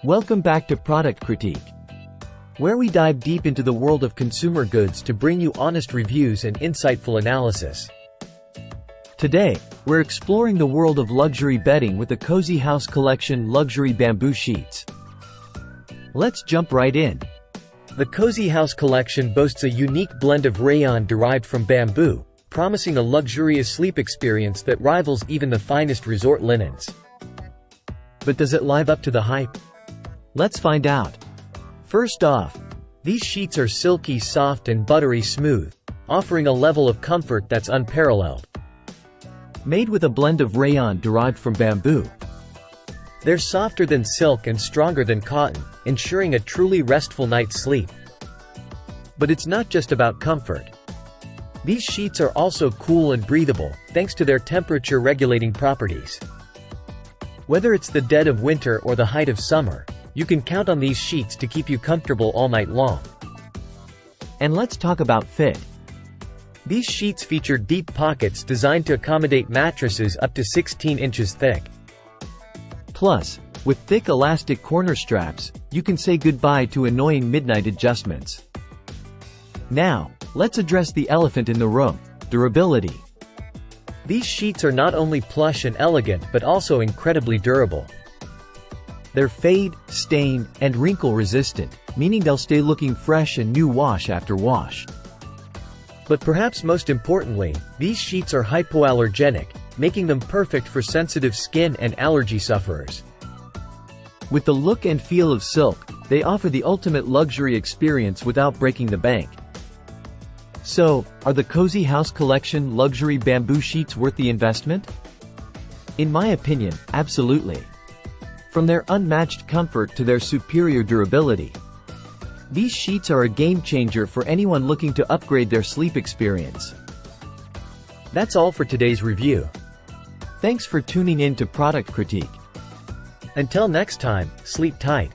Welcome back to Product Critique, where we dive deep into the world of consumer goods to bring you honest reviews and insightful analysis. Today, we're exploring the world of luxury bedding with the Cosy House Collection luxury bamboo sheets. Let's jump right in. The Cosy House Collection boasts a unique blend of rayon derived from bamboo, promising a luxurious sleep experience that rivals even the finest resort linens. But does it live up to the hype? Let's find out. First off, these sheets are silky, soft and buttery smooth, offering a level of comfort that's unparalleled. Made with a blend of rayon derived from bamboo, they're softer than silk and stronger than cotton, ensuring a truly restful night's sleep. But it's not just about comfort. These sheets are also cool and breathable, thanks to their temperature-regulating properties. Whether it's the dead of winter or the height of summer, you can count on these sheets to keep you comfortable all night long. And let's talk about fit. These sheets feature deep pockets designed to accommodate mattresses up to 16 inches thick. Plus, with thick elastic corner straps, you can say goodbye to annoying midnight adjustments. Now, let's address the elephant in the room: durability. These sheets are not only plush and elegant but also incredibly durable. They're fade, stain, and wrinkle resistant, meaning they'll stay looking fresh and new wash after wash. But perhaps most importantly, these sheets are hypoallergenic, making them perfect for sensitive skin and allergy sufferers. With the look and feel of silk, they offer the ultimate luxury experience without breaking the bank. So, are the Cosy House Collection luxury bamboo sheets worth the investment? In my opinion, absolutely. From their unmatched comfort to their superior durability, these sheets are a game-changer for anyone looking to upgrade their sleep experience. That's all for today's review. Thanks for tuning in to Product Critique. Until next time, sleep tight.